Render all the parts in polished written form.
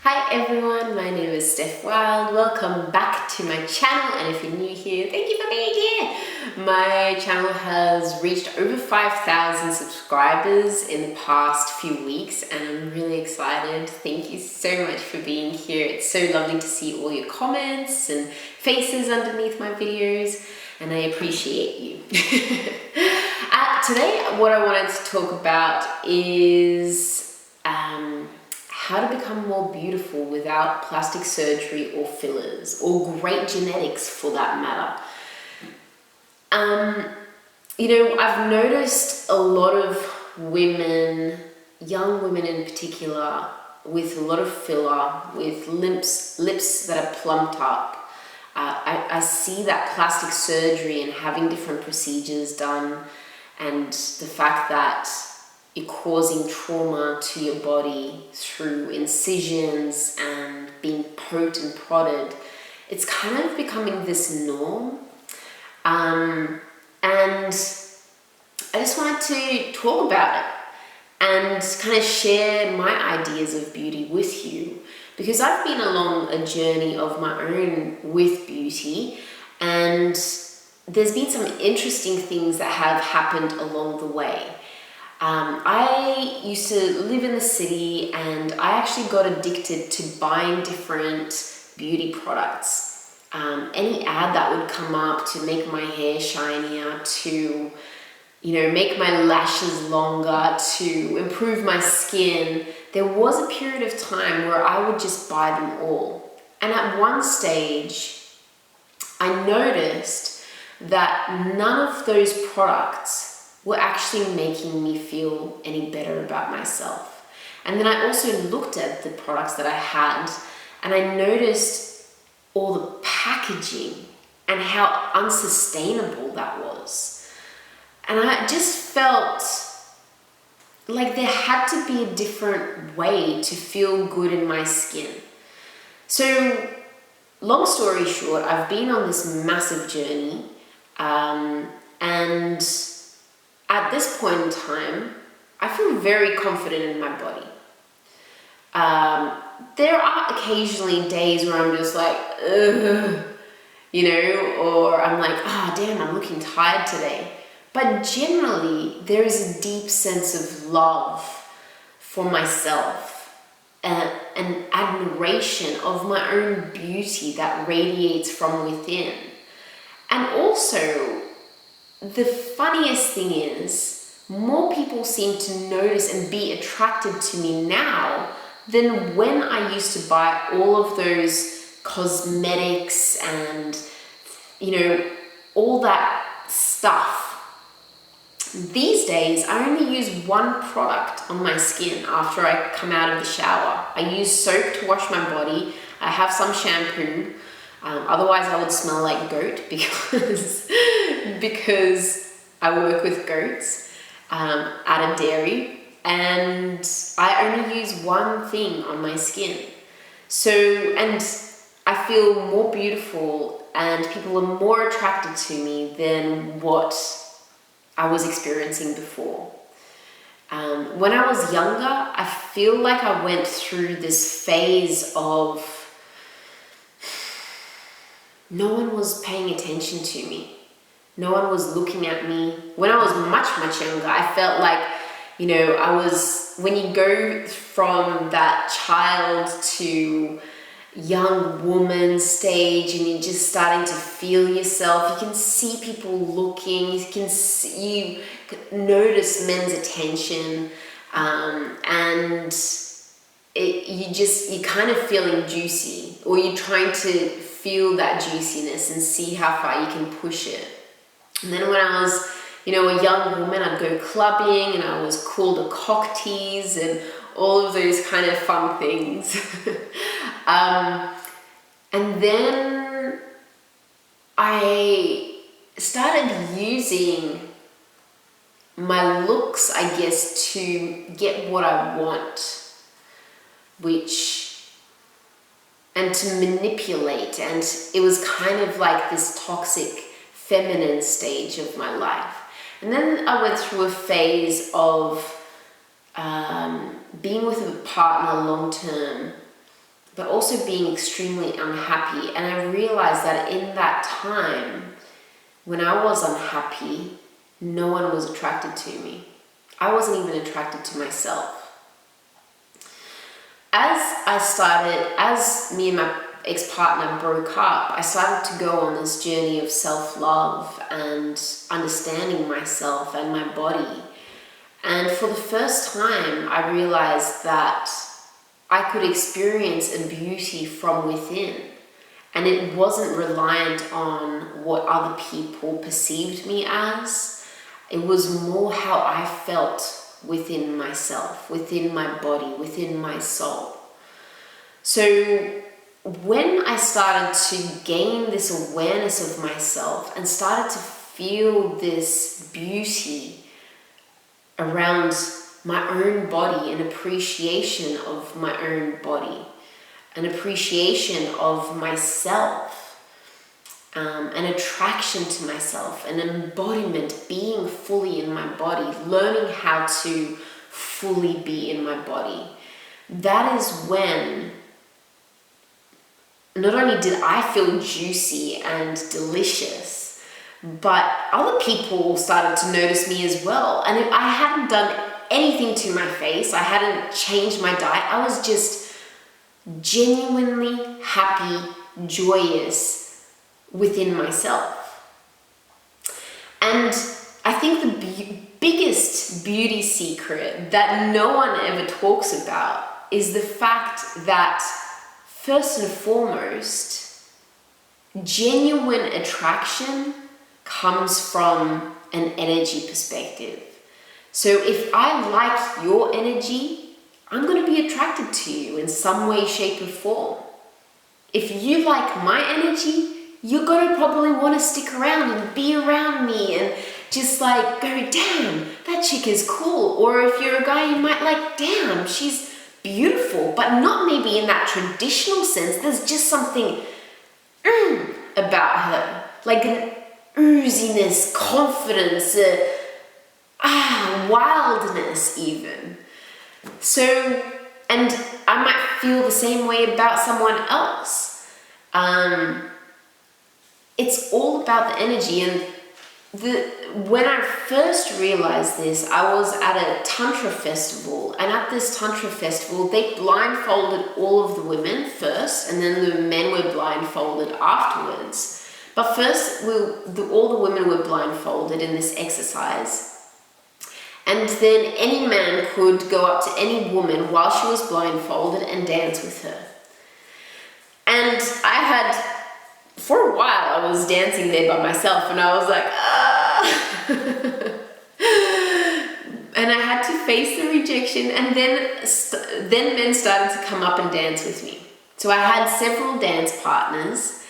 Hi everyone, my name is Stef. Welcome back to my channel, and if you're new here, thank you for being here. My channel has reached over 5,000 subscribers in the past few weeks and I'm really excited. Thank you so much for being here. It's so lovely to see all your comments and faces underneath my videos, and I appreciate you. Today what I wanted to talk about is how to become more beautiful without plastic surgery or fillers, or great genetics for that matter. I've noticed a lot of women, young women in particular, with a lot of filler, with lips that are plumped up. I see that plastic surgery and having different procedures done, and the fact that you're causing trauma to your body through incisions and being poked and prodded. It's kind of becoming this norm. And I just wanted to talk about it and kind of share my ideas of beauty with you, because I've been along a journey of my own with beauty, and there's been some interesting things that have happened along the way. I used to live in the city, and I actually got addicted to buying different beauty products. Any ad that would come up to make my hair shinier, to make my lashes longer, to improve my skin, there was a period of time where I would just buy them all. And at one stage, I noticed that none of those products were actually making me feel any better about myself. And then I also looked at the products that I had, and I noticed all the packaging and how unsustainable that was. And I just felt like there had to be a different way to feel good in my skin. So, long story short, I've been on this massive journey, and at this point in time, I feel very confident in my body. There are occasionally days where I'm just like, ugh, or I'm like, damn, I'm looking tired today. But generally, there is a deep sense of love for myself, and admiration of my own beauty that radiates from within. And also, the funniest thing is, more people seem to notice and be attracted to me now than when I used to buy all of those cosmetics and, all that stuff. These days, I only use one product on my skin after I come out of the shower. I use soap to wash my body. I have some shampoo. Otherwise, I would smell like goat because I work with goats at a dairy, and I only use one thing on my skin. So, and I feel more beautiful, and people are more attracted to me than what I was experiencing before. When I was younger, I feel like I went through this phase of no one was paying attention to me. No one was looking at me. When I was much, much younger, I felt like, when you go from that child to young woman stage and you're just starting to feel yourself, you can see people looking, you notice men's attention, and you're kind of feeling juicy, or you're trying to feel that juiciness and see how far you can push it. And then when I was, a young woman, I'd go clubbing, and I was called a cock tease and all of those kind of fun things. And then I started using my looks, I guess, to get what I want, and to manipulate, and it was kind of like this toxic feminine stage of my life. And then I went through a phase of being with a partner long term but also being extremely unhappy. And I realized that in that time, when I was unhappy, no one was attracted to me. I wasn't even attracted to myself. As me and my ex-partner broke up, I started to go on this journey of self-love and understanding myself and my body. And for the first time, I realized that I could experience a beauty from within. And it wasn't reliant on what other people perceived me as. It was more how I felt within myself, within my body, within my soul. So when I started to gain this awareness of myself and started to feel this beauty around my own body, an appreciation of my own body, an appreciation of myself, an attraction to myself, an embodiment, being fully in my body, learning how to fully be in my body. That is when not only did I feel juicy and delicious, but other people started to notice me as well. And if I hadn't done anything to my face, I hadn't changed my diet, I was just genuinely happy, joyous within myself. And I think the biggest beauty secret that no one ever talks about is the fact that, first and foremost, genuine attraction comes from an energy perspective. So if I like your energy, I'm going to be attracted to you in some way, shape, or form. If you like my energy, you're going to probably want to stick around and be around me and just like go, damn, that chick is cool. Or if you're a guy, you might like, damn, she's beautiful, but not maybe in that traditional sense. There's just something about her, like an ooziness, confidence, wildness even. So, and I might feel the same way about someone else. It's all about the energy. And when I first realized this, I was at a Tantra festival, and at this Tantra festival, they blindfolded all of the women first, and then the men were blindfolded afterwards. But first, all the women were blindfolded in this exercise. And then any man could go up to any woman while she was blindfolded and dance with her. And for a while, I was dancing there by myself, and I was like, and I had to face the rejection, and then men started to come up and dance with me. So I had several dance partners,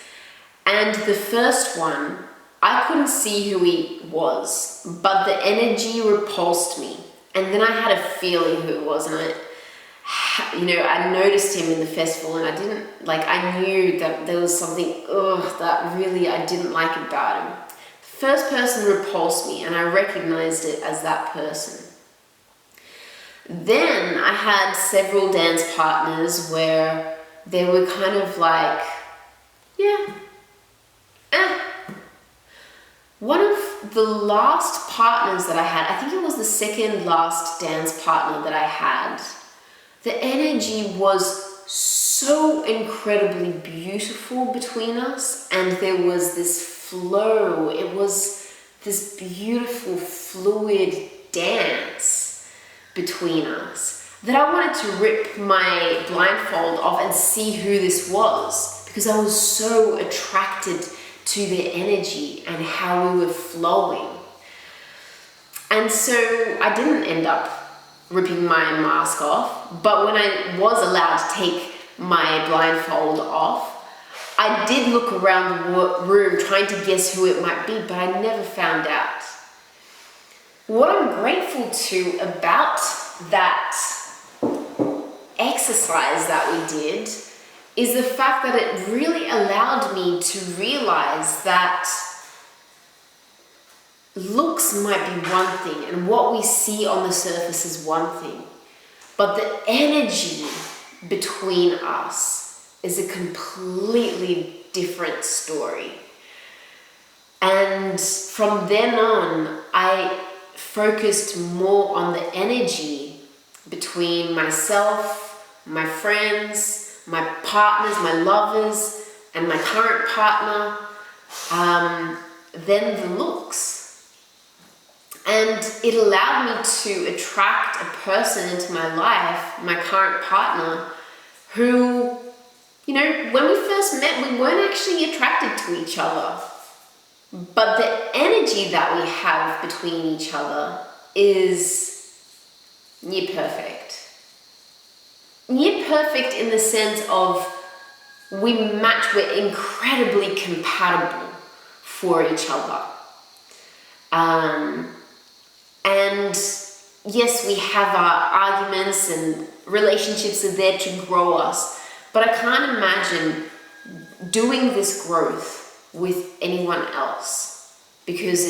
and the first one, I couldn't see who he was, but the energy repulsed me. And then I had a feeling who it was, and I noticed him in the festival, and I knew that there was something that really I didn't like about him. The first person repulsed me, and I recognized it as that person. Then I had several dance partners where they were kind of like, One of the last partners that I had, I think it was the second last dance partner that I had, the energy was so incredibly beautiful between us, and there was this flow. It was this beautiful fluid dance between us that I wanted to rip my blindfold off and see who this was, because I was so attracted to their energy and how we were flowing. And so I didn't end up ripping my mask off, but when I was allowed to take my blindfold off, I did look around the room trying to guess who it might be, but I never found out. What I'm grateful to about that exercise that we did is the fact that it really allowed me to realize that looks might be one thing, and what we see on the surface is one thing, but the energy between us is a completely different story. And from then on, I focused more on the energy between myself, my friends, my partners, my lovers, and my current partner, than the looks. And it allowed me to attract a person into my life, my current partner, who, you know, when we first met, we weren't actually attracted to each other. But the energy that we have between each other is near perfect. Near perfect in the sense of we match, we're incredibly compatible for each other. And yes, we have our arguments and relationships are there to grow us, but I can't imagine doing this growth with anyone else, because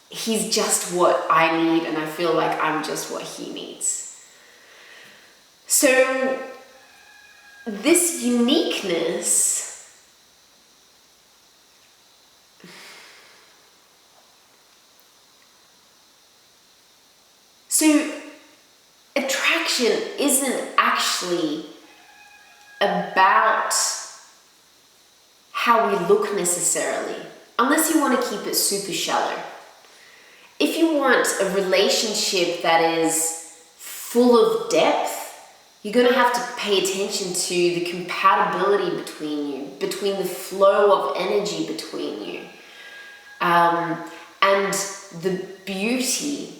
he's just what I need and I feel like I'm just what he needs. So this uniqueness attraction isn't actually about how we look necessarily, unless you want to keep it super shallow. If you want a relationship that is full of depth, you're going to have to pay attention to the compatibility between you, between the flow of energy between you, and the beauty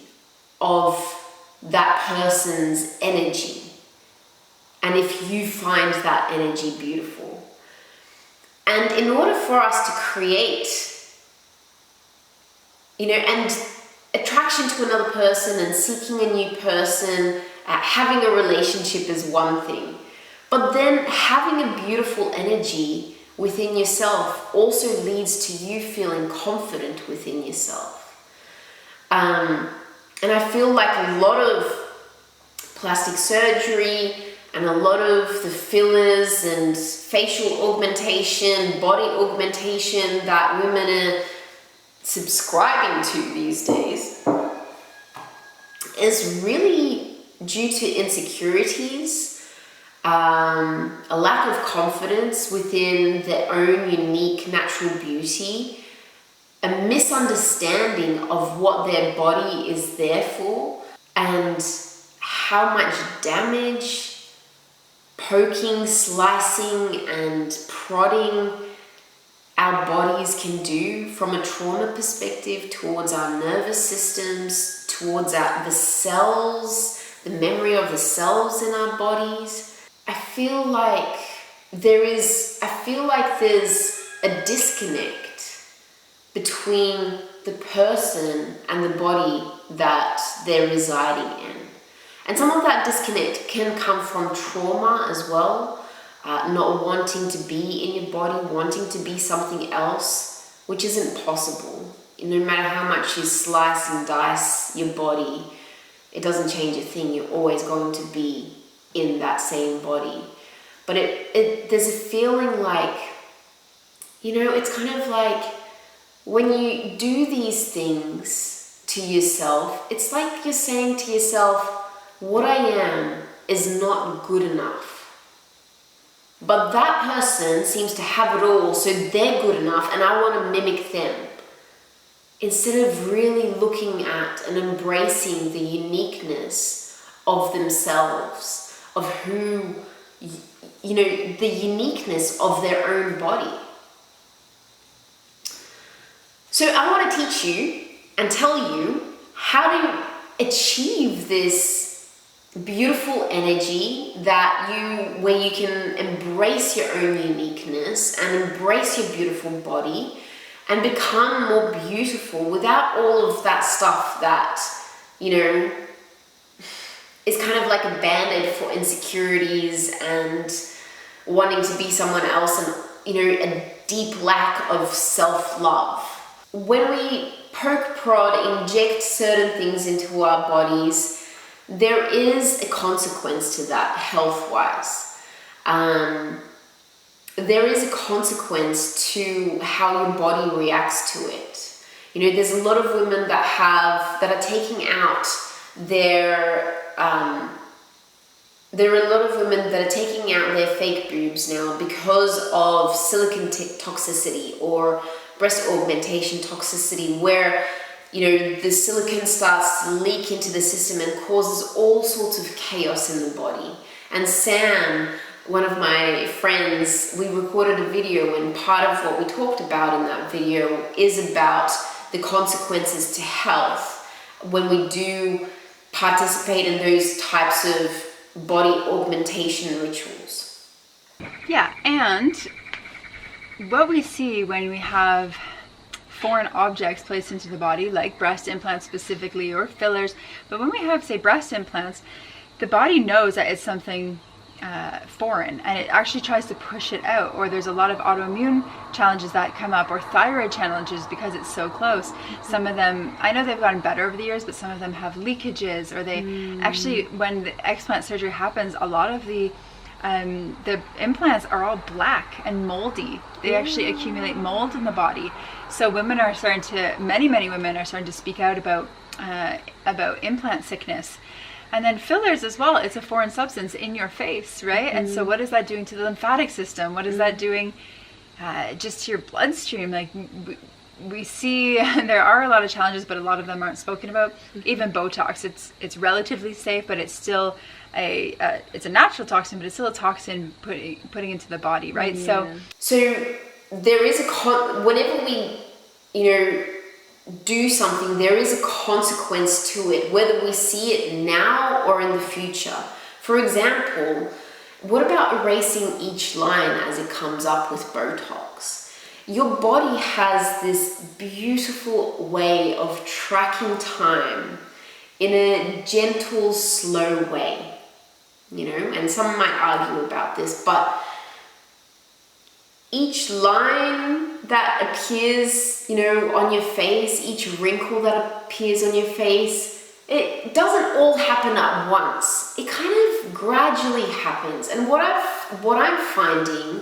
of that person's energy. And if you find that energy beautiful. And in order for us to create, you know, and attraction to another person and seeking a new person, having a relationship is one thing. But then having a beautiful energy within yourself also leads to you feeling confident within yourself. And I feel like a lot of plastic surgery and a lot of the fillers and facial augmentation, body augmentation that women are subscribing to these days is really due to insecurities, a lack of confidence within their own unique natural beauty, a misunderstanding of what their body is there for, and how much damage poking, slicing, and prodding our bodies can do from a trauma perspective towards our nervous systems, towards the cells, the memory of the cells in our bodies. I feel like there's a disconnect between the person and the body that they're residing in. And some of that disconnect can come from trauma as well, not wanting to be in your body, wanting to be something else, which isn't possible. No matter how much you slice and dice your body, it doesn't change a thing. You're always going to be in that same body. But there's a feeling like, you know, it's kind of like when you do these things to yourself, it's like you're saying to yourself, what I am is not good enough. But that person seems to have it all, so they're good enough and I want to mimic them. Instead of really looking at and embracing the uniqueness of themselves, of who, you know, the uniqueness of their own body. So I want to teach you and tell you how to achieve this beautiful energy where you can embrace your own uniqueness and embrace your beautiful body and become more beautiful without all of that stuff that, you know, is kind of like a band-aid for insecurities and wanting to be someone else and, you know, a deep lack of self-love. When we poke, prod, inject certain things into our bodies, there is a consequence to that health-wise. there is a consequence to how your body reacts to it. You know, there's a lot of women that are taking out their, there are a lot of women that are taking out their fake boobs now because of silicone toxicity or breast augmentation toxicity, where, you know, the silicone starts to leak into the system and causes all sorts of chaos in the body. And Sam, one of my friends, we recorded a video, and part of what we talked about in that video is about the consequences to health when we do participate in those types of body augmentation rituals. Yeah, and what we see when we have foreign objects placed into the body, like breast implants specifically, or fillers, but when we have, say, breast implants, the body knows that it's something foreign, and it actually tries to push it out. Or there's a lot of autoimmune challenges that come up, or thyroid challenges, because it's so close. Some of them, I know they've gotten better over the years, but some of them have leakages, or they actually, when the explant surgery happens, a lot of the implants are all black and moldy. They actually accumulate mold in the body. So women are starting to, many women are starting to speak out about implant sickness. And then fillers as well, it's a foreign substance in your face, right? And so what is that doing to the lymphatic system? What is that doing just to your bloodstream? Like, we see there are a lot of challenges, but a lot of them aren't spoken about. Even Botox, it's relatively safe, but it's still it's a natural toxin, but it's still a toxin putting into the body, right? Yeah. So there is whenever we, you know, do something, there is a consequence to it, whether we see it now or in the future. For example, what about erasing each line as it comes up with Botox? Your body has this beautiful way of tracking time in a gentle, slow way, you know, and some might argue about this, but each line that appears, you know, on your face, each wrinkle that appears on your face, it doesn't all happen at once. It kind of gradually happens. And what I'm finding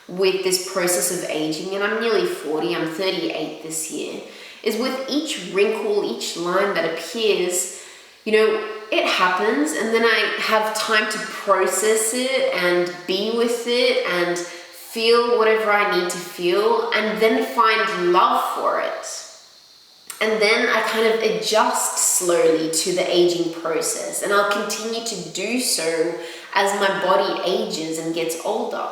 with this process of aging, and I'm nearly 40, I'm 38 this year, is with each wrinkle, each line that appears, you know, it happens, and then I have time to process it and be with it and feel whatever I need to feel, and then find love for it. And then I kind of adjust slowly to the aging process, and I'll continue to do so as my body ages and gets older.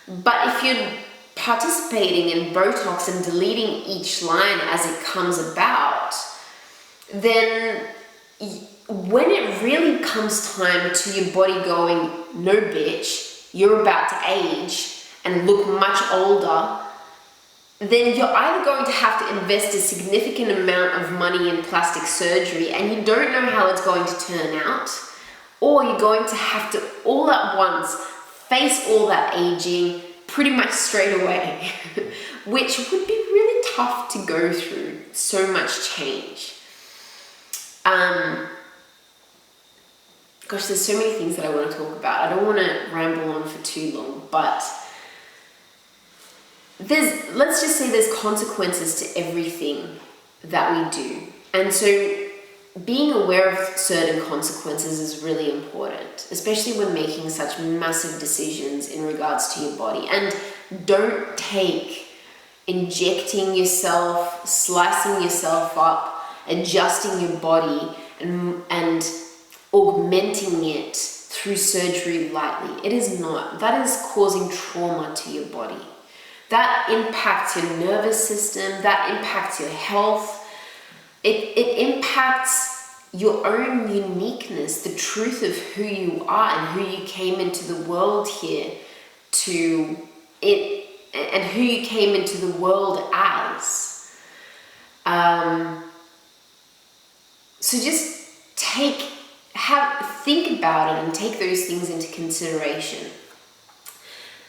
But if you're participating in Botox and deleting each line as it comes about, then when it really comes time to your body going, no bitch, you're about to age and look much older, then you're either going to have to invest a significant amount of money in plastic surgery and you don't know how it's going to turn out, or you're going to have to all at once face all that aging pretty much straight away, which would be really tough to go through, so much change. Gosh, there's so many things that I want to talk about. I don't want to ramble on for too long, but let's just say there's consequences to everything that we do. And so being aware of certain consequences is really important, especially when making such massive decisions in regards to your body. And don't take injecting yourself, slicing yourself up, adjusting your body and augmenting it through surgery lightly. It is not. That is causing trauma to your body. That impacts your nervous system, that impacts your health. It impacts your own uniqueness, the truth of who you are and who you came into the world here to it, and who you came into the world as. So just think about it and take those things into consideration.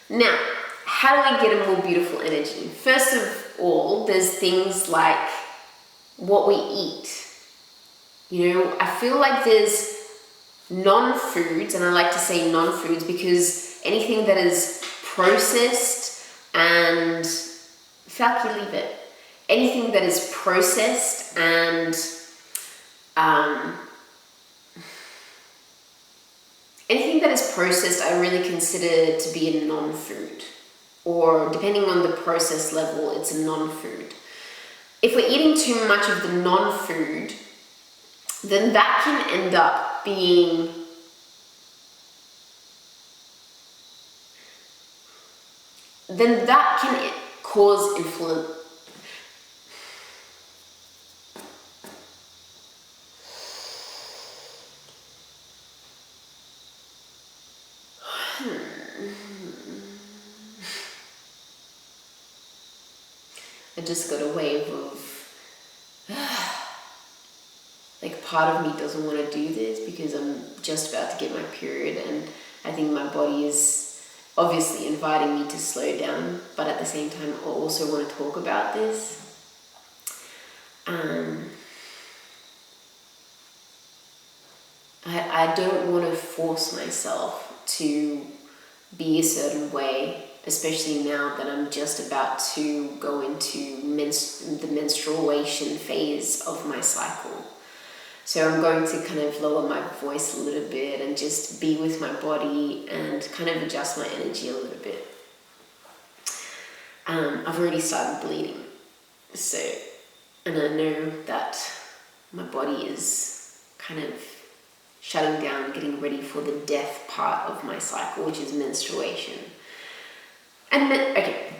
Now, how do I get a more beautiful energy? First of all, there's things like what we eat. You know, I feel like there's non-foods, and I like to say non-foods because anything that is processed and leave it. Anything that is processed and anything that is processed, I really consider to be a non-food, or depending on the process level, it's a non-food. If we're eating too much of the non-food, then that can end up being cause influence. I just got a wave of like, part of me doesn't want to do this because I'm just about to get my period, and I think my body is obviously inviting me to slow down, but at the same time I also want to talk about this. I don't want to force myself to be a certain way, especially now that I'm just about to go into the menstruation phase of my cycle. So I'm going to kind of lower my voice a little bit and just be with my body and kind of adjust my energy a little bit. I've already started bleeding, and I know that my body is kind of shutting down, getting ready for the death part of my cycle, which is menstruation. And okay.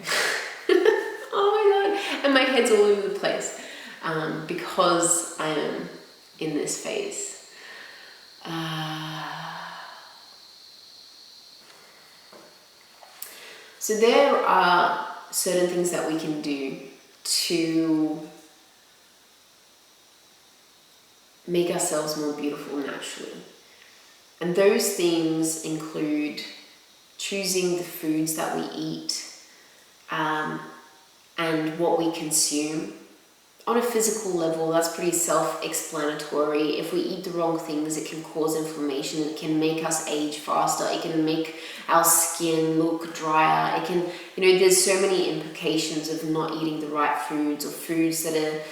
Oh my god. And my head's all over the place because I am in this phase. So there are certain things that we can do to make ourselves more beautiful naturally. And those things include choosing the foods that we eat and what we consume. On a physical level, that's pretty self-explanatory. If we eat the wrong things, it can cause inflammation, it can make us age faster, it can make our skin look drier, it can, there's so many implications of not eating the right foods, or foods that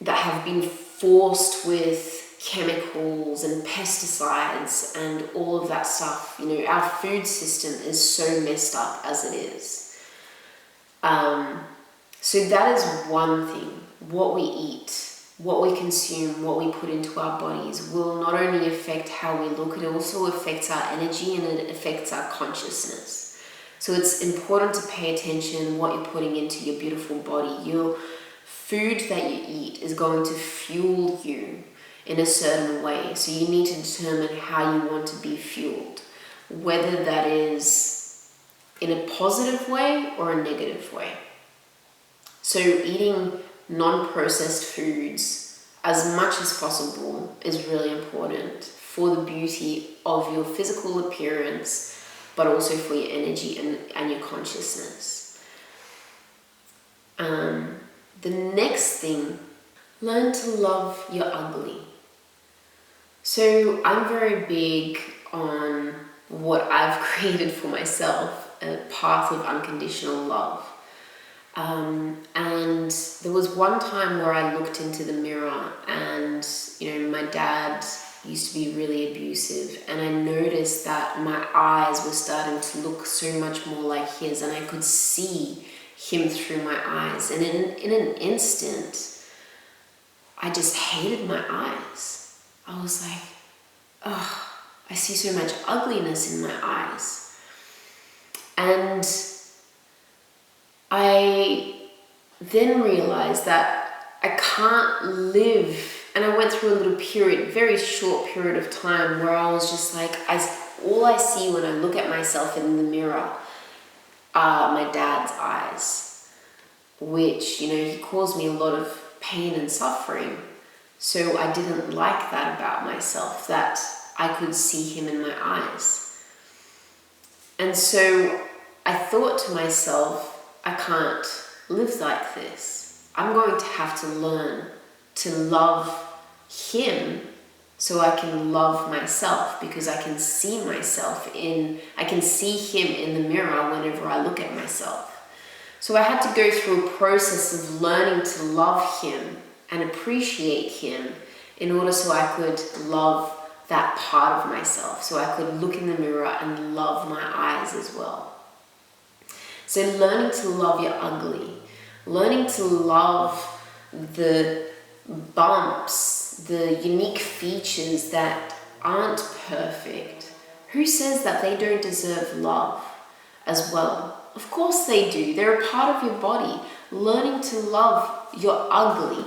have been forced with chemicals and pesticides and all of that stuff. Our food system is so messed up as it is. So that is one thing. What we eat, what we consume, what we put into our bodies will not only affect how we look, it also affects our energy and it affects our consciousness. So it's important to pay attention what you're putting into your beautiful body. Your food that you eat is going to fuel you in a certain way. So you need to determine how you want to be fueled, whether that is in a positive way or a negative way. So eating non-processed foods as much as possible is really important for the beauty of your physical appearance, but also for your energy and your consciousness. The next thing, learn to love your ugly. So I'm very big on what I've created for myself, a path of unconditional love. And there was one time where I looked into the mirror and, my dad used to be really abusive, and I noticed that my eyes were starting to look so much more like his, and I could see him through my eyes. And in an instant, I just hated my eyes. I was like, oh, I see so much ugliness in my eyes. And I then realized that I can't live, and I went through a little period, very short period of time, where I was just like, all I see when I look at myself in the mirror are my dad's eyes, which, he caused me a lot of pain and suffering. So I didn't like that about myself, that I could see him in my eyes. And so I thought to myself, I can't live like this. I'm going to have to learn to love him so I can love myself, because I can see I can see him in the mirror whenever I look at myself. So I had to go through a process of learning to love him and appreciate him in order so I could love that part of myself, so I could look in the mirror and love my eyes as well. So learning to love your ugly, learning to love the bumps, the unique features that aren't perfect. Who says that they don't deserve love as well? Of course they do. They're a part of your body. Learning to love your ugly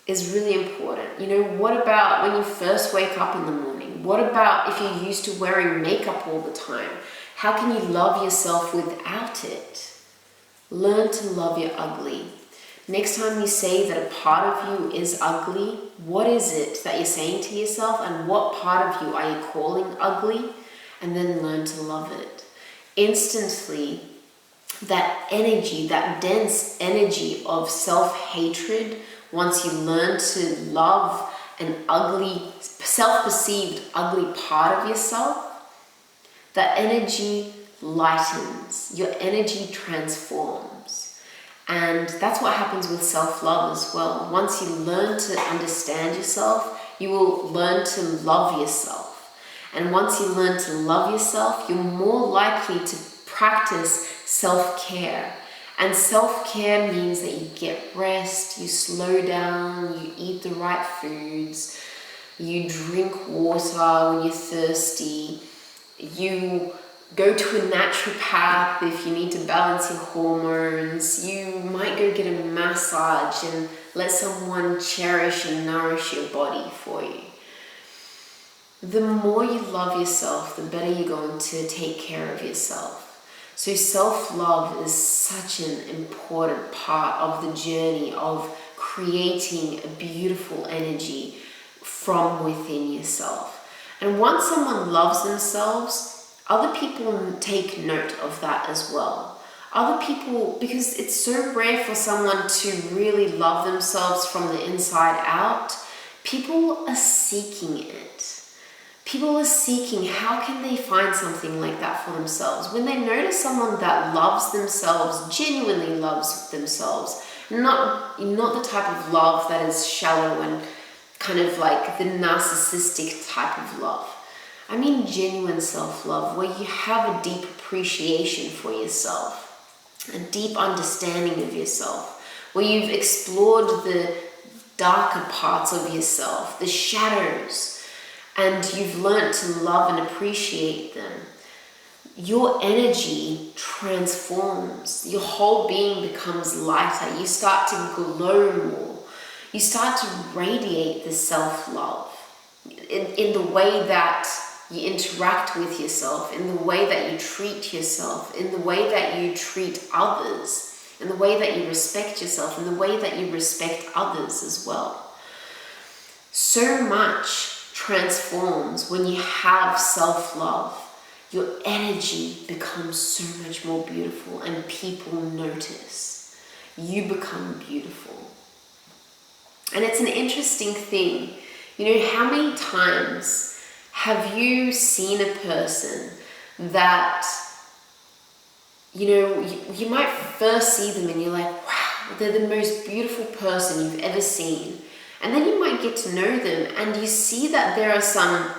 is really important. You know, what about when you first wake up in the morning? What about if you're used to wearing makeup all the time? How can you love yourself without it? Learn to love your ugly. Next time you say that a part of you is ugly, what is it that you're saying to yourself, and what part of you are you calling ugly? And then learn to love it. Instantly, that energy, that dense energy of self-hatred, once you learn to love an ugly, self-perceived ugly part of yourself, that energy lightens, your energy transforms. And that's what happens with self-love as well. Once you learn to understand yourself, you will learn to love yourself. And once you learn to love yourself, you're more likely to practice self-care. And self-care means that you get rest, you slow down, you eat the right foods, you drink water when you're thirsty, you go to a naturopath if you need to balance your hormones, you might go get a massage and let someone cherish and nourish your body for you. The more you love yourself, the better you're going to take care of yourself. So self-love is such an important part of the journey of creating a beautiful energy from within yourself. And once someone loves themselves, other people take note of that as well. Other people, because it's so rare for someone to really love themselves from the inside out, people are seeking it. People are seeking, how can they find something like that for themselves? When they notice someone that loves themselves, genuinely loves themselves, not the type of love that is shallow and kind of like the narcissistic type of love. I mean genuine self-love, where you have a deep appreciation for yourself, a deep understanding of yourself, where you've explored the darker parts of yourself, the shadows, and you've learned to love and appreciate them. Your energy transforms. Your whole being becomes lighter. You start to glow more. You start to radiate the self-love in the way that you interact with yourself, in the way that you treat yourself, in the way that you treat others, in the way that you respect yourself, in the way that you respect others as well. So much transforms when you have self-love. Your energy becomes so much more beautiful and people notice. You become beautiful. And it's an interesting thing. You know, how many times have you seen a person that, you know, you might first see them and you're like, wow, they're the most beautiful person you've ever seen. And then you might get to know them and you see that there is some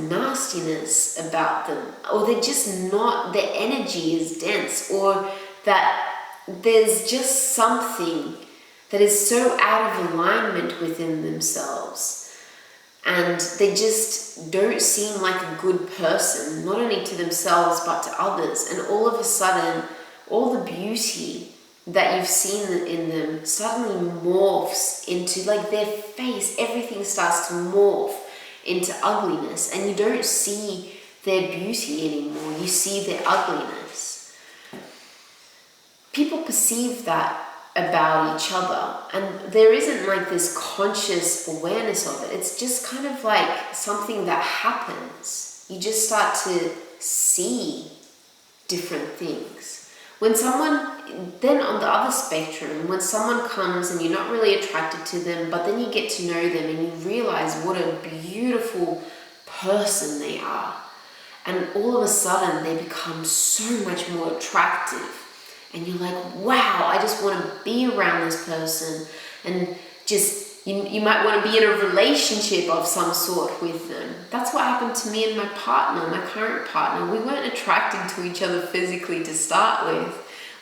nastiness about them, or they're just not, their energy is dense, or that there's just something that is so out of alignment within themselves, and they just don't seem like a good person, not only to themselves but to others. And all of a sudden, all the beauty that you've seen in them suddenly morphs into, like, their face, everything starts to morph into ugliness, and you don't see their beauty anymore, you see their ugliness. People perceive that about each other, and there isn't like this conscious awareness of it. It's just kind of like something that happens. You just start to see different things. When someone, then on the other spectrum, when someone comes and you're not really attracted to them, but then you get to know them and you realize what a beautiful person they are. And all of a sudden they become so much more attractive. And you're like, wow, I just want to be around this person. And just, you might want to be in a relationship of some sort with them. That's what happened to me and my partner, my current partner. We weren't attracted to each other physically to start with.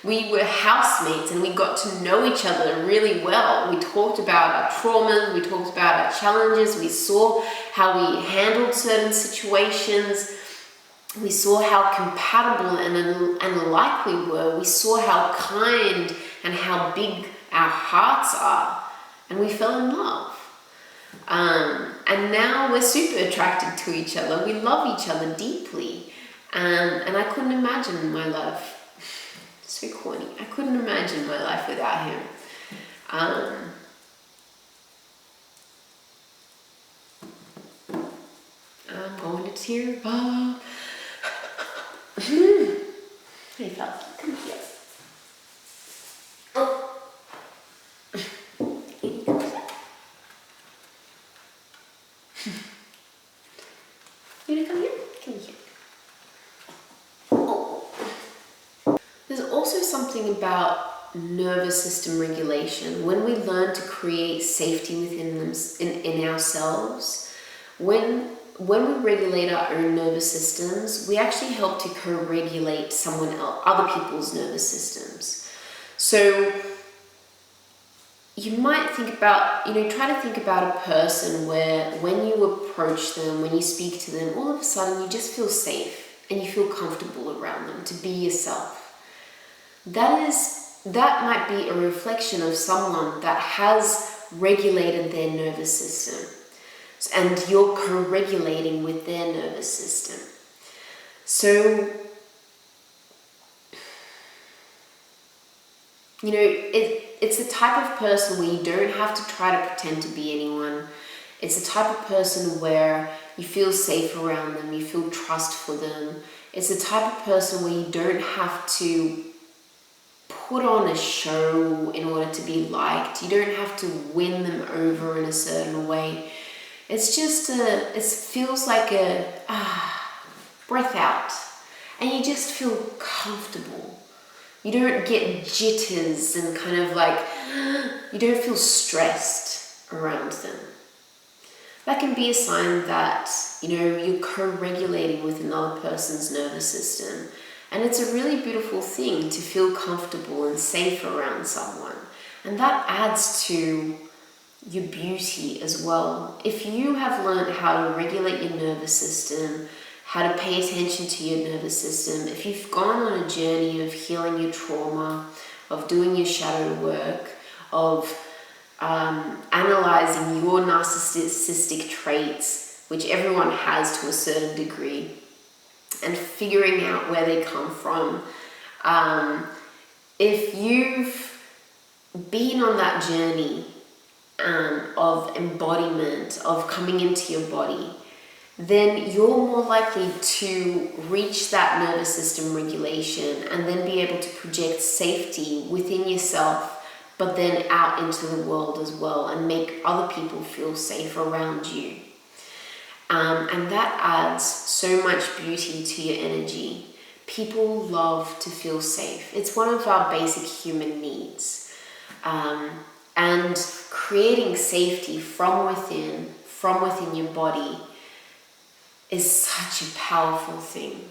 We were housemates and we got to know each other really well. We talked about our traumas, we talked about our challenges, we saw how we handled certain situations. We saw how compatible and alike we were. We saw how kind and how big our hearts are. And we fell in love. And now we're super attracted to each other. We love each other deeply. And I couldn't imagine my life. So corny. I couldn't imagine my life without him. I'm going to tear up. Hey, Falky, come here. Oh. You come here. You wanna come here? Come here. Oh. There's also something about nervous system regulation. When we learn to create safety within them, in ourselves, when we regulate our own nervous systems, we actually help to co-regulate someone else, other people's nervous systems. So you might think about, try to think about a person where when you approach them, when you speak to them, all of a sudden you just feel safe and you feel comfortable around them to be yourself. That might be a reflection of someone that has regulated their nervous system. And you're co-regulating with their nervous system. So, it's the type of person where you don't have to try to pretend to be anyone. It's the type of person where you feel safe around them, you feel trust for them. It's the type of person where you don't have to put on a show in order to be liked. You don't have to win them over in a certain way. It's just it feels like a breath out, and you just feel comfortable. You don't get jitters and kind of like, you don't feel stressed around them. That can be a sign that, you're co-regulating with another person's nervous system. And it's a really beautiful thing to feel comfortable and safe around someone. And that adds to your beauty as well. If you have learned how to regulate your nervous system, how to pay attention to your nervous system, if you've gone on a journey of healing your trauma, of doing your shadow work, of analyzing your narcissistic traits, which everyone has to a certain degree, and figuring out where they come from, if you've been on that journey of embodiment, of coming into your body, then you're more likely to reach that nervous system regulation and then be able to project safety within yourself, but then out into the world as well, and make other people feel safe around you. And that adds so much beauty to your energy. People love to feel safe. It's one of our basic human needs. And creating safety from within your body is such a powerful thing.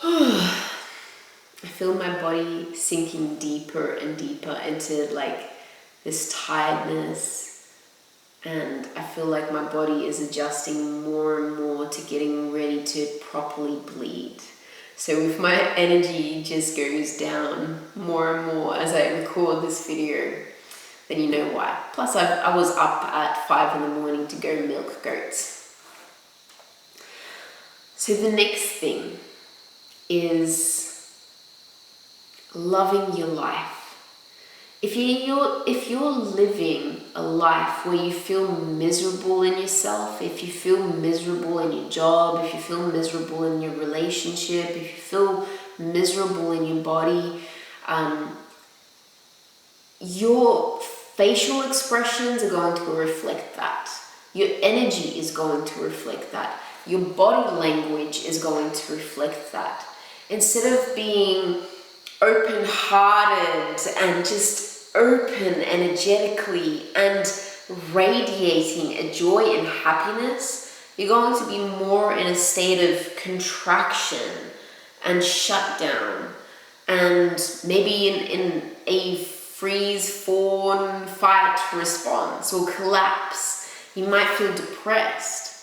I feel my body sinking deeper and deeper into like this tiredness, and I feel like my body is adjusting more and more to getting ready to properly bleed. So if my energy just goes down more and more as I record this video, then you know why. Plus I was up at 5 in the morning to go milk goats. So the next thing is loving your life. If you're living a life where you feel miserable in yourself, if you feel miserable in your job, if you feel miserable in your relationship, if you feel miserable in your body, your facial expressions are going to reflect that. Your energy is going to reflect that. Your body language is going to reflect that. Instead of being open-hearted and just open energetically and radiating a joy and happiness, you're going to be more in a state of contraction and shutdown, and maybe in a freeze, fawn, fight response or collapse. You might feel depressed.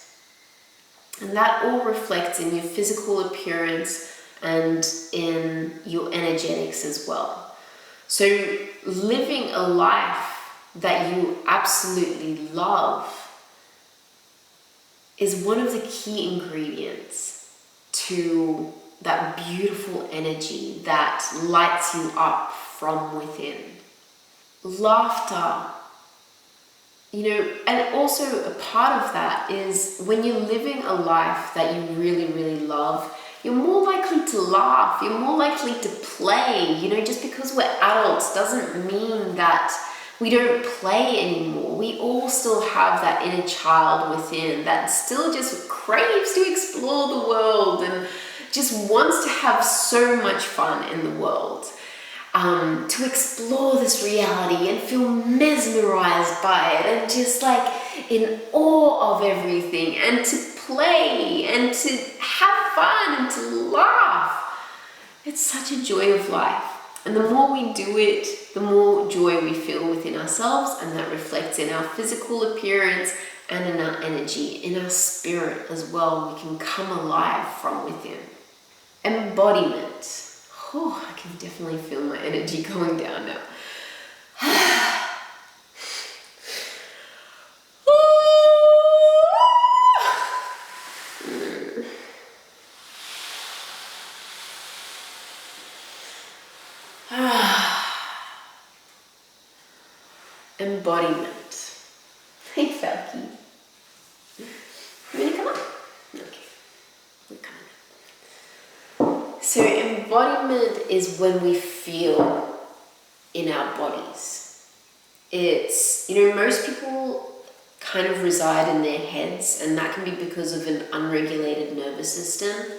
And that all reflects in your physical appearance and in your energetics as well. So living a life that you absolutely love is one of the key ingredients to that beautiful energy that lights you up from within. Laughter, and also a part of that is when you're living a life that you really, really love, you're more likely to laugh, you're more likely to play. Just because we're adults doesn't mean that we don't play anymore. We all still have that inner child within that still just craves to explore the world and just wants to have so much fun in the world. To explore this reality and feel mesmerized by it and just in awe of everything, and to play and to have fun and to laugh. It's such a joy of life. And the more we do it, the more joy we feel within ourselves, and that reflects in our physical appearance and in our energy, in our spirit as well. We can come alive from within. Embodiment. Oh, I can definitely feel my energy going down now. Embodiment. Hey, Falky. You want to come up? Okay. We're coming up. So embodiment is when we feel in our bodies. It's, most people kind of reside in their heads, and that can be because of an unregulated nervous system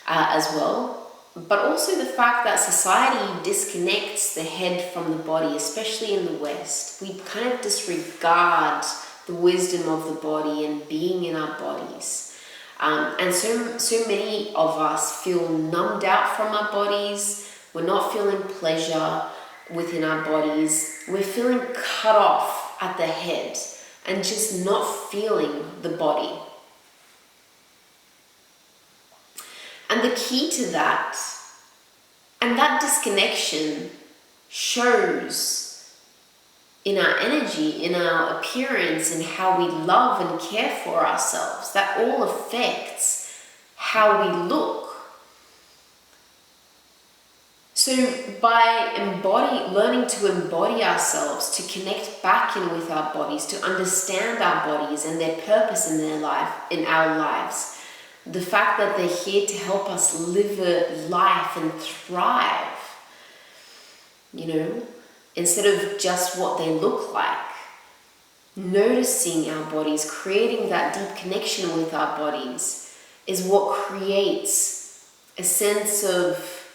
as well. But also the fact that society disconnects the head from the body, especially in the West. We kind of disregard the wisdom of the body and being in our bodies. And so many of us feel numbed out from our bodies. We're not feeling pleasure within our bodies. We're feeling cut off at the head and just not feeling the body. And the key to that, and that disconnection shows in our energy, in our appearance, in how we love and care for ourselves. That all affects how we look. So by learning to embody ourselves, to connect back in with our bodies, to understand our bodies and their purpose in our lives, the fact that they're here to help us live a life and thrive, instead of just what they look like. Noticing our bodies, creating that deep connection with our bodies is what creates a sense of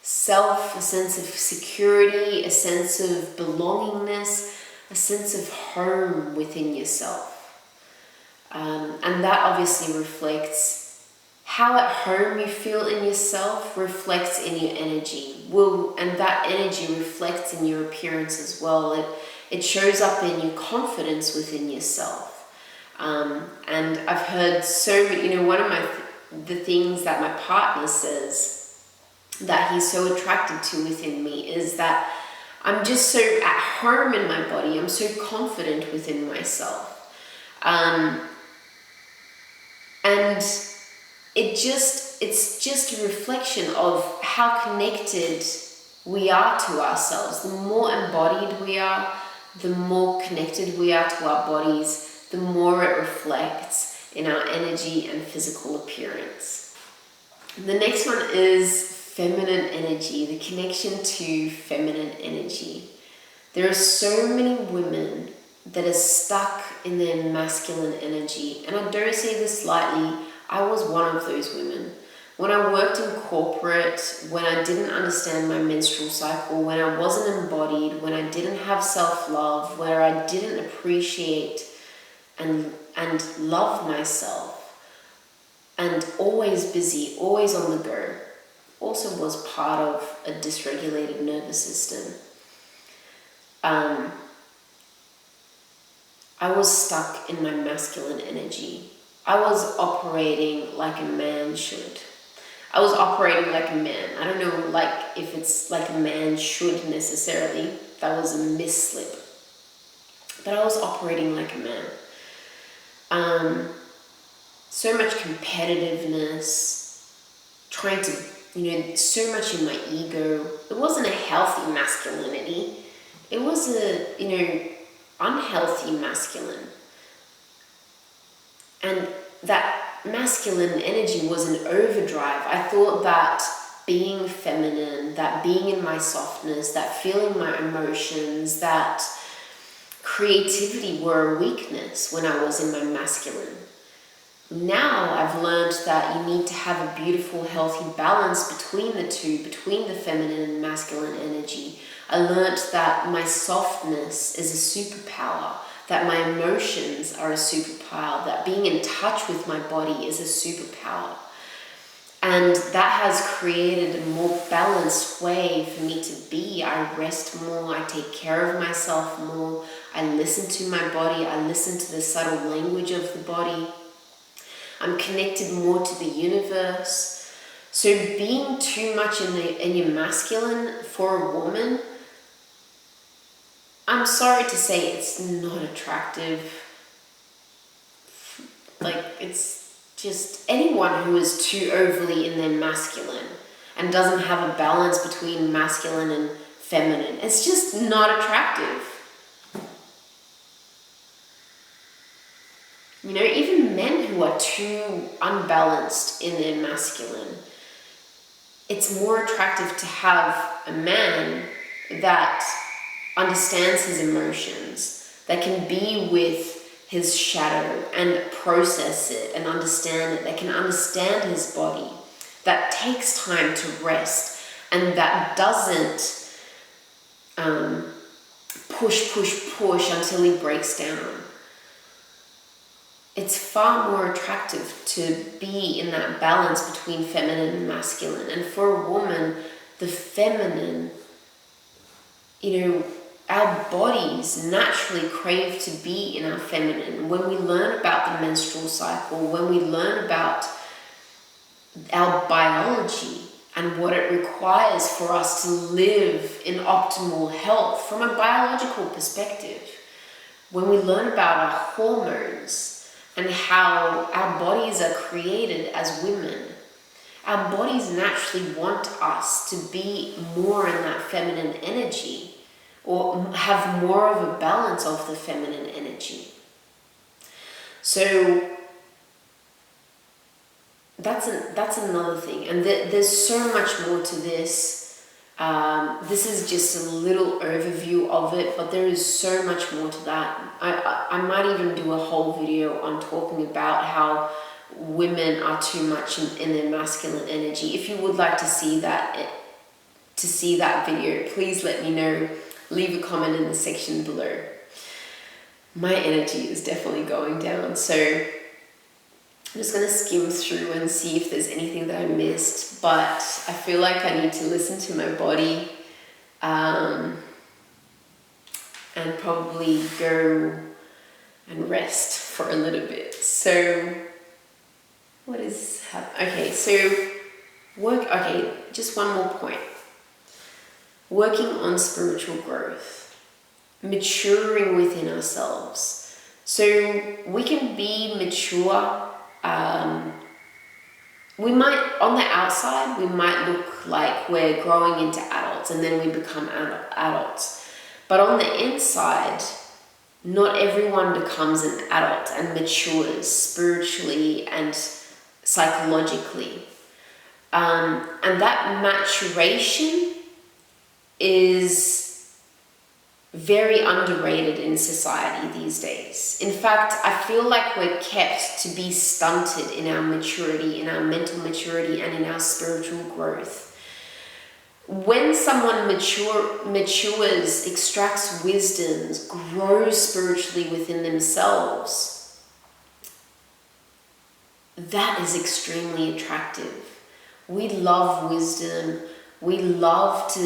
self, a sense of security, a sense of belongingness, a sense of home within yourself. And that obviously reflects how at home you feel in yourself, reflects in your energy. And that energy reflects in your appearance as well. It shows up in your confidence within yourself. And I've heard so many, one of the things that my partner says that he's so attracted to within me is that I'm just so at home in my body. I'm so confident within myself. And it's just a reflection of how connected we are to ourselves, the more embodied we are, the more connected we are to our bodies, the more it reflects in our energy and physical appearance. The next one is feminine energy, the connection to feminine energy. There are so many women that are stuck in their masculine energy, and I don't say this lightly. I was one of those women. When I worked in corporate, when I didn't understand my menstrual cycle, when I wasn't embodied, when I didn't have self-love, where I didn't appreciate and love myself, and always busy, always on the go, also was part of a dysregulated nervous system. I was stuck in my masculine energy. I was operating like a man should. I was operating like a man. I don't know, like, if it's like a man should necessarily. That was a misslip. But I was operating like a man. So much competitiveness, trying to, so much in my ego. It wasn't a healthy masculinity. It was a, unhealthy masculine. And that masculine energy was an overdrive. I thought that being feminine, that being in my softness, that feeling my emotions, that creativity were a weakness when I was in my masculine. Now I've learned that you need to have a beautiful, healthy balance between the two, between the feminine and masculine energy. I learned that my softness is a superpower, that my emotions are a superpower, that being in touch with my body is a superpower. And that has created a more balanced way for me to be. I rest more, I take care of myself more, I listen to my body, I listen to the subtle language of the body. I'm connected more to the universe. So being too much in your masculine for a woman, I'm sorry to say it's not attractive. Like, it's just anyone who is too overly in their masculine and doesn't have a balance between masculine and feminine, it's just not attractive. Even men who are too unbalanced in their masculine, it's more attractive to have a man that understands his emotions, that can be with his shadow and process it and understand it, that can understand his body, that takes time to rest, and that doesn't push until he breaks down. It's far more attractive to be in that balance between feminine and masculine. And for a woman, the feminine, our bodies naturally crave to be in our feminine. When we learn about the menstrual cycle, when we learn about our biology and what it requires for us to live in optimal health from a biological perspective, when we learn about our hormones and how our bodies are created as women, our bodies naturally want us to be more in that feminine energy, or have more of a balance of the feminine energy. So that's another thing, and there's so much more to this. This is just a little overview of it, but there is so much more to that. I might even do a whole video on talking about how women are too much in their masculine energy. If you would like to see that video, please let me know. Leave a comment in the section below. My energy is definitely going down, so I'm just going to skim through and see if there's anything that I missed, but I feel like I need to listen to my body and probably go and rest for a little bit. So what is happening? Okay, so just one more point. Working on spiritual growth, maturing within ourselves. So we can be mature we might, on the outside, we might look like we're growing into adults and then we become adults. But on the inside, not everyone becomes an adult and matures spiritually and psychologically. And that maturation is very underrated in society these days. In fact, I feel like we're kept to be stunted in our maturity, in our mental maturity, and in our spiritual growth. When someone matures, extracts wisdoms, grows spiritually within themselves, that is extremely attractive. We love wisdom. We love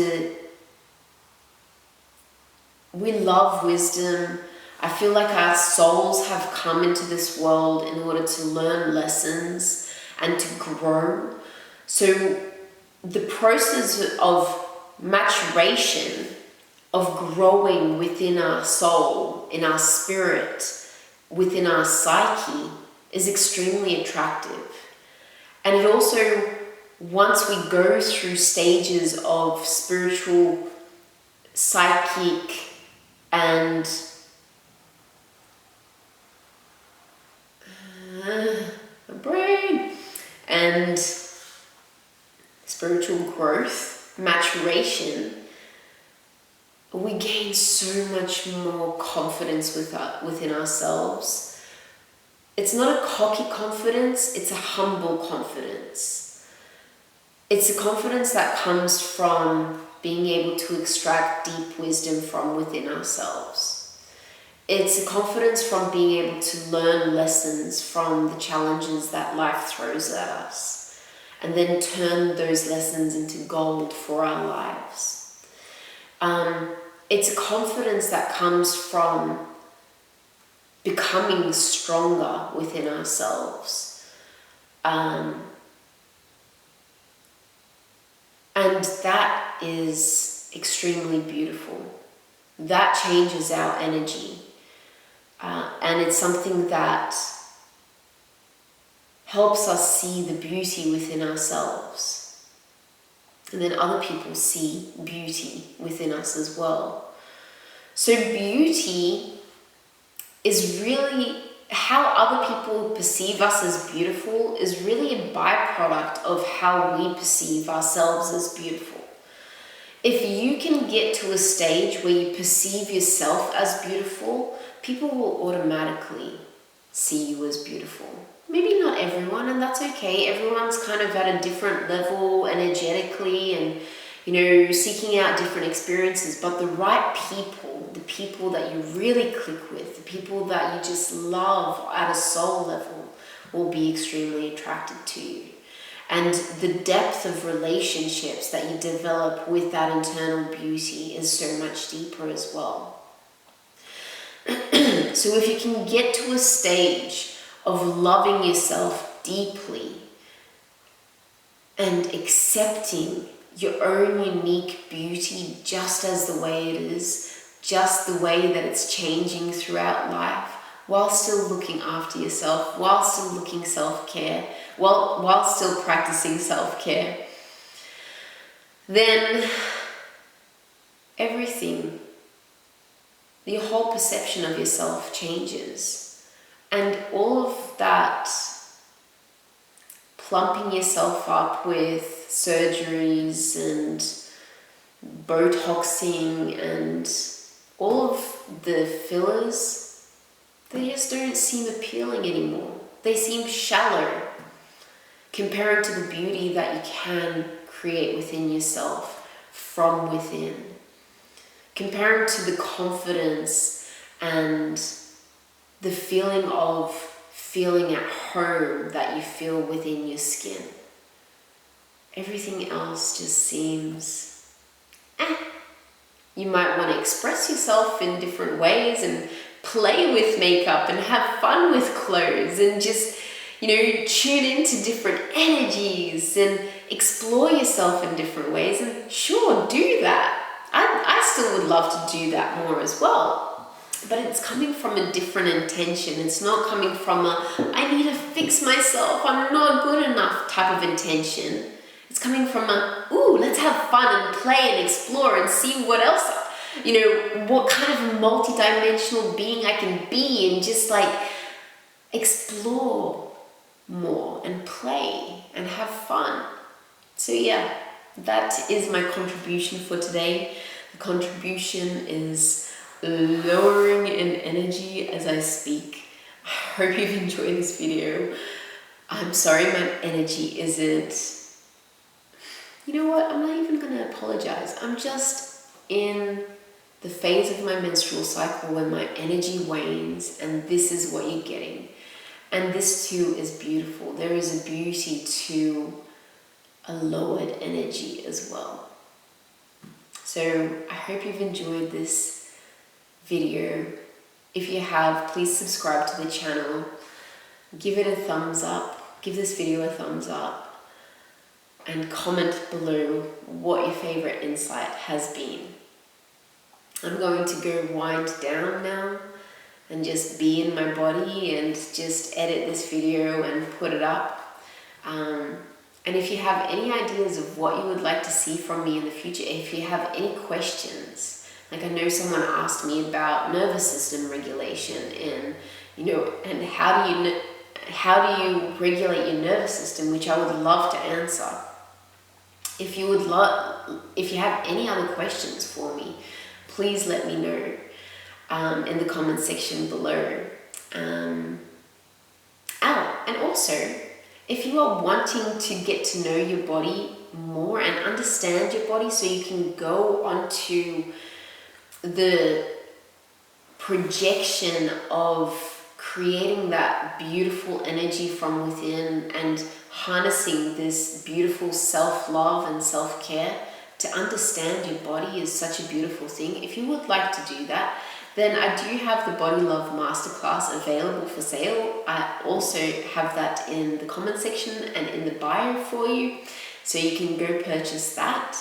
wisdom. I feel like our souls have come into this world in order to learn lessons and to grow. So the process of maturation, of growing within our soul, in our spirit, within our psyche, is extremely attractive. And it also, once we go through stages of spiritual, psychic, and brain and spiritual growth, maturation, we gain so much more confidence within ourselves. It's not a cocky confidence, it's a humble confidence. It's a confidence that comes from being able to extract deep wisdom from within ourselves. It's a confidence from being able to learn lessons from the challenges that life throws at us, and then turn those lessons into gold for our lives. It's a confidence that comes from becoming stronger within ourselves. And that is extremely beautiful. That changes our energy. And it's something that helps us see the beauty within ourselves. And then other people see beauty within us as well. So beauty is really, how other people perceive us as beautiful is really a byproduct of how we perceive ourselves as beautiful. If you can get to a stage where you perceive yourself as beautiful, people will automatically see you as beautiful. Maybe not everyone, and that's okay. Everyone's kind of at a different level energetically and, seeking out different experiences. But the right people, the people that you really click with, the people that you just love at a soul level, will be extremely attracted to you. And the depth of relationships that you develop with that internal beauty is so much deeper as well. So if you can get to a stage of loving yourself deeply and accepting your own unique beauty just as the way it is, just the way that it's changing throughout life, while still looking after yourself, while still looking self-care, while still practicing self-care, then everything, your whole perception of yourself changes. And all of that plumping yourself up with surgeries and Botoxing and all of the fillers, they just don't seem appealing anymore. They seem shallow compared to the beauty that you can create within yourself from within. Compared to the confidence and the feeling of feeling at home that you feel within your skin. Everything else just seems You might want to express yourself in different ways and play with makeup and have fun with clothes and just, tune into different energies and explore yourself in different ways. And sure, do that. I still would love to do that more as well. but it's coming from a different intention. It's not coming from a, I need to fix myself, I'm not good enough type of intention. It's coming from a, ooh, let's have fun and play and explore and see what else, you know, what kind of multi-dimensional being I can be, and just like explore more and play and have fun. So yeah, that is my contribution for today. The contribution is lowering in energy as I speak. I hope you've enjoyed this video. I'm sorry my energy isn't, you know what, I'm not even gonna apologize. I'm just in the phase of my menstrual cycle when my energy wanes, and this is what you're getting. And this too is beautiful. There is a beauty to a lowered energy as well. So I hope you've enjoyed this video. If you have, please subscribe to the channel. Give it a thumbs up. Give this video a thumbs up. And comment below what your favorite insight has been. I'm going to go wind down now and just be in my body and just edit this video and put it up. And if you have any ideas of what you would like to see from me in the future, if you have any questions, like I know someone asked me about nervous system regulation, and you know, and how do you regulate your nervous system, which I would love to answer. If you have any other questions for me, please let me know in the comment section below. And also, if you are wanting to get to know your body more and understand your body so you can go onto the projection of creating that beautiful energy from within and harnessing this beautiful self-love and self-care, to understand your body is such a beautiful thing. If you would like to do that, then I do have the Body Love Masterclass available for sale. I also have that in the comment section and in the bio for you, so you can go purchase that.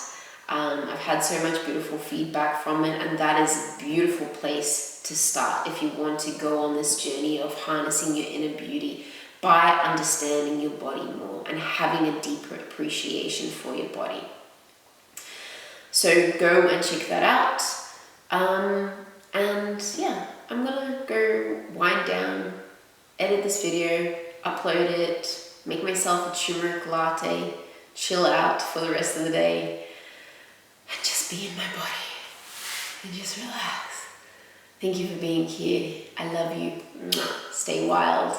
I've had so much beautiful feedback from it, and that is a beautiful place to start if you want to go on this journey of harnessing your inner beauty by understanding your body more and having a deeper appreciation for your body. So go and check that out. And yeah, I'm gonna go wind down, edit this video, upload it, make myself a turmeric latte, chill out for the rest of the day, and just be in my body and just relax. Thank you for being here. I love you. Stay wild.